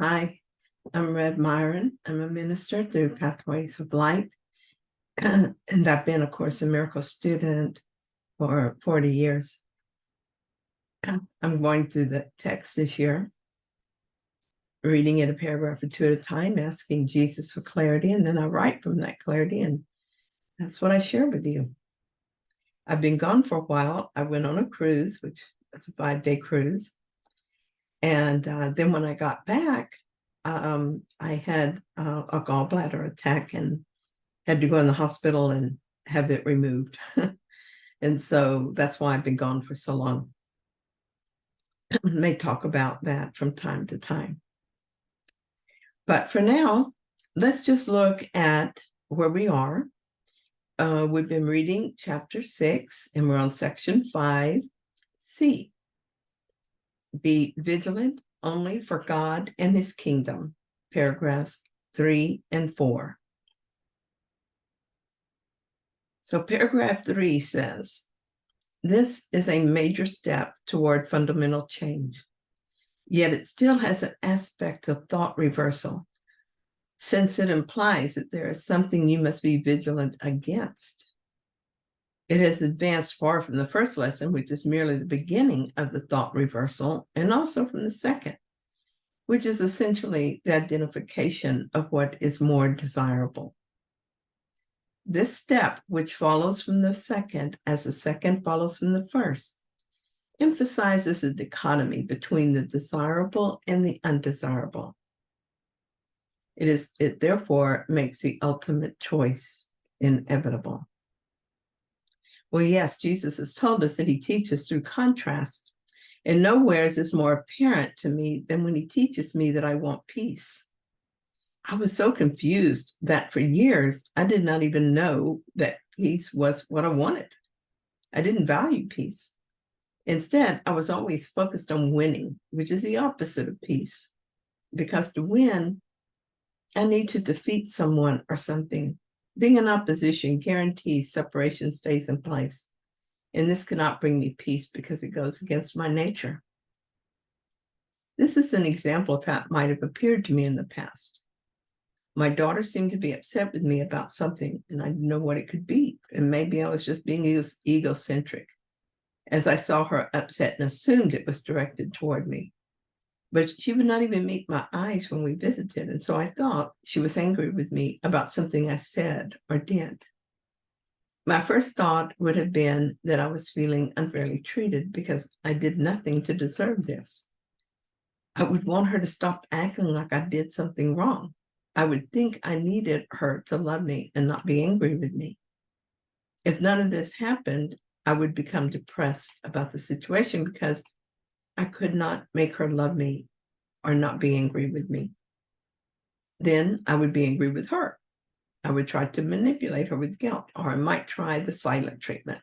Hi, I'm Rev Myron. I'm a minister through Pathways of Light, and I've been a Course in Miracles student for 40 years. I'm going through the text this year, reading it a paragraph or two at a time, asking Jesus for clarity, and then I write from that clarity, and that's what I share with you. I've been gone for a while. I went on a cruise, which was a 5-day cruise, and then when I got back, I had a gallbladder attack and had to go in the hospital and have it removed. And so that's why I've been gone for so long. May talk about that from time to time. But for now, let's just look at where we are. We've been reading chapter 6, and we're on section 5C. Be vigilant only for God and his kingdom, paragraphs 3 and 4. So paragraph 3 says, this is a major step toward fundamental change, yet it still has an aspect of thought reversal, since it implies that there is something you must be vigilant against. It has advanced far from the first lesson, which is merely the beginning of the thought reversal, and also from the second, which is essentially the identification of what is more desirable. This step, which follows from the second, as the second follows from the first, emphasizes the dichotomy between the desirable and the undesirable. It therefore makes the ultimate choice inevitable. Well, yes, Jesus has told us that he teaches through contrast, and nowhere is this more apparent to me than when he teaches me that I want peace. I was so confused that for years, I did not even know that peace was what I wanted. I didn't value peace. Instead, I was always focused on winning, which is the opposite of peace. Because to win, I need to defeat someone or something. Being in opposition guarantees separation stays in place. And this cannot bring me peace because it goes against my nature. This is an example of how it might have appeared to me in the past. My daughter seemed to be upset with me about something, and I didn't know what it could be. And maybe I was just being egocentric, as I saw her upset and assumed it was directed toward me. But she would not even meet my eyes when we visited, and so I thought she was angry with me about something I said or did. My first thought would have been that I was feeling unfairly treated because I did nothing to deserve this. I would want her to stop acting like I did something wrong. I would think I needed her to love me and not be angry with me. If none of this happened, I would become depressed about the situation because I could not make her love me or not be angry with me. Then I would be angry with her. I would try to manipulate her with guilt, or I might try the silent treatment.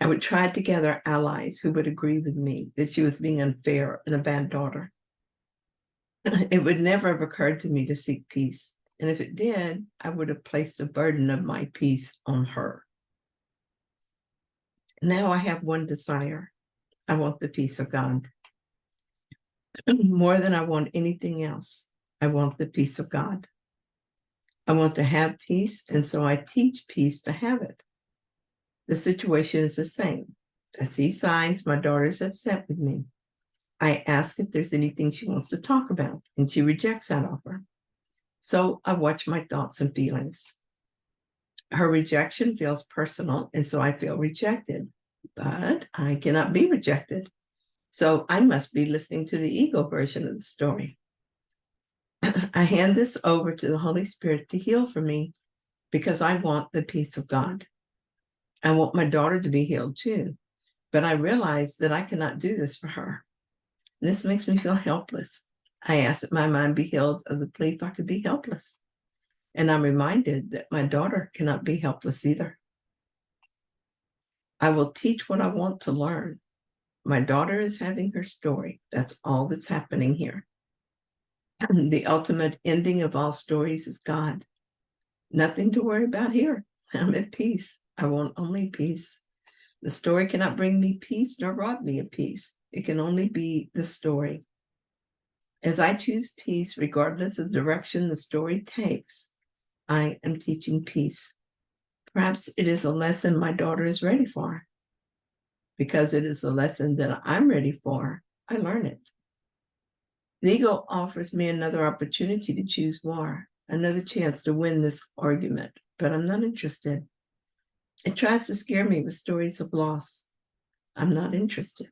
I would try to gather allies who would agree with me that she was being unfair and a bad daughter. It would never have occurred to me to seek peace. And if it did, I would have placed the burden of my peace on her. Now I have one desire. I want the peace of God. More than I want anything else, I want the peace of God. I want to have peace, and so I teach peace to have it. The situation is the same. I see signs my daughter's upset with me. I ask if there's anything she wants to talk about, and she rejects that offer. So I watch my thoughts and feelings. Her rejection feels personal, and so I feel rejected. But I cannot be rejected. So I must be listening to the ego version of the story. I hand this over to the Holy Spirit to heal for me because I want the peace of God. I want my daughter to be healed too, but I realize that I cannot do this for her. This makes me feel helpless. I ask that my mind be healed of the belief I could be helpless. And I'm reminded that my daughter cannot be helpless either. I will teach what I want to learn. My daughter is having her story. That's all that's happening here. The ultimate ending of all stories is God. Nothing to worry about here. I'm at peace. I want only peace. The story cannot bring me peace nor rob me of peace. It can only be the story. As I choose peace, regardless of the direction the story takes, I am teaching peace. Perhaps it is a lesson my daughter is ready for. Because it is a lesson that I'm ready for, I learn it. The ego offers me another opportunity to choose war, another chance to win this argument, but I'm not interested. It tries to scare me with stories of loss. I'm not interested.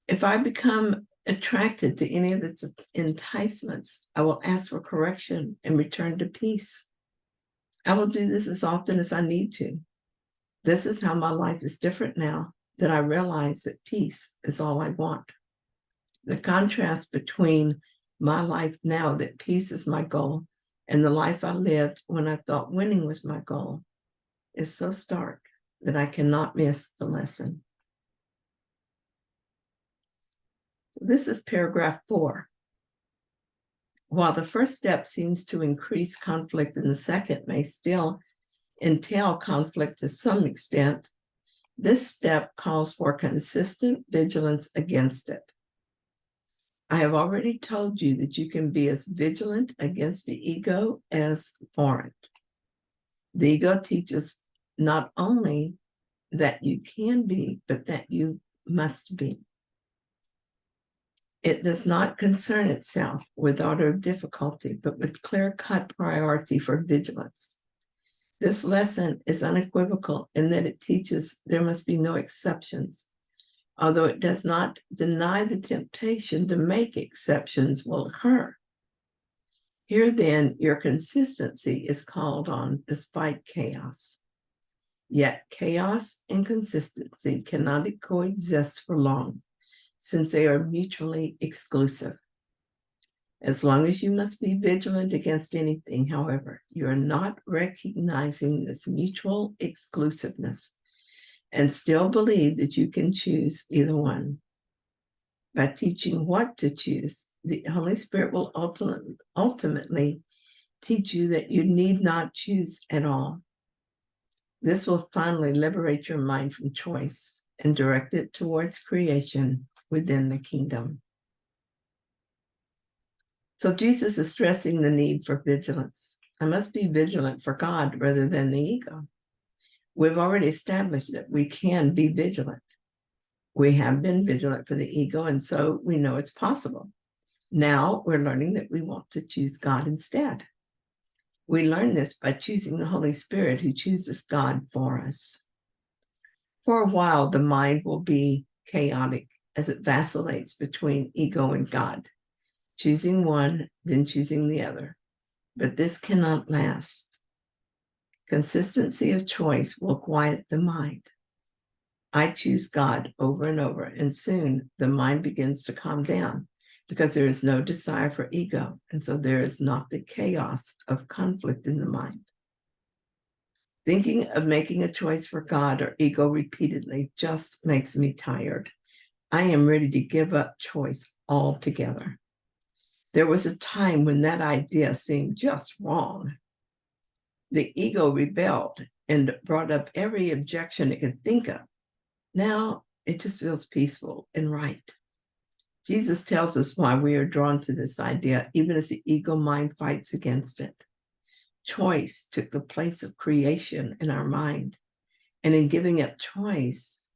If I become attracted to any of its enticements, I will ask for correction and return to peace. I will do this as often as I need to. This is how my life is different now that I realize that peace is all I want. The contrast between my life now that peace is my goal and the life I lived when I thought winning was my goal is so stark that I cannot miss the lesson. So this is paragraph 4. While the first step seems to increase conflict and the second may still entail conflict to some extent, this step calls for consistent vigilance against it. I have already told you that you can be as vigilant against the ego as for it. The ego teaches not only that you can be, but that you must be. It does not concern itself with order of difficulty, but with clear-cut priority for vigilance. This lesson is unequivocal in that it teaches there must be no exceptions, although it does not deny the temptation to make exceptions will occur. Here, then, your consistency is called on despite chaos. Yet chaos and consistency cannot coexist for long, since they are mutually exclusive. As long as you must be vigilant against anything, however, you are not recognizing this mutual exclusiveness and still believe that you can choose either one. By teaching what to choose, the Holy Spirit will ultimately teach you that you need not choose at all. This will finally liberate your mind from choice and direct it towards creation within the kingdom. So Jesus is stressing the need for vigilance. I must be vigilant for God rather than the ego. We've already established that we can be vigilant. We have been vigilant for the ego, and so we know it's possible. Now we're learning that we want to choose God instead. We learn this by choosing the Holy Spirit who chooses God for us. For a while, the mind will be chaotic as it vacillates between ego and God, choosing one, then choosing the other. But this cannot last. Consistency of choice will quiet the mind. I choose God over and over, and soon the mind begins to calm down because there is no desire for ego, and so there is not the chaos of conflict in the mind. Thinking of making a choice for God or ego repeatedly just makes me tired. I am ready to give up choice altogether. There was a time when that idea seemed just wrong. The ego rebelled and brought up every objection it could think of. Now it just feels peaceful and right. Jesus tells us why we are drawn to this idea, even as the ego mind fights against it. Choice took the place of creation in our mind. And in giving up choice,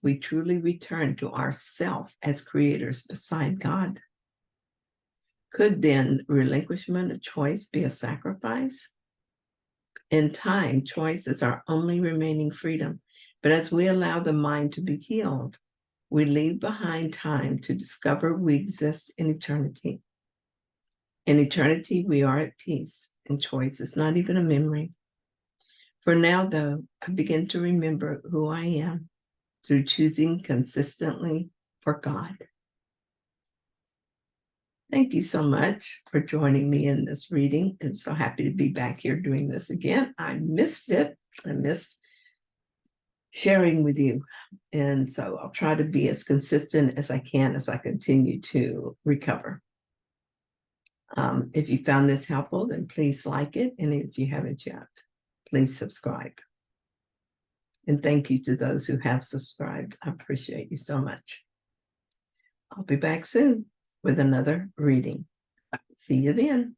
we truly return to ourself as creators beside God. Could then relinquishment of choice be a sacrifice? In time, choice is our only remaining freedom. But as we allow the mind to be healed, we leave behind time to discover we exist in eternity. In eternity, we are at peace, and choice is not even a memory. For now, though, I begin to remember who I am through choosing consistently for God. Thank you so much for joining me in this reading. I'm so happy to be back here doing this again. I missed it. I missed sharing with you. And so I'll try to be as consistent as I can as I continue to recover. If you found this helpful, then please like it. And if you haven't yet, please subscribe. And thank you to those who have subscribed. I appreciate you so much. I'll be back soon. with another reading. See you then.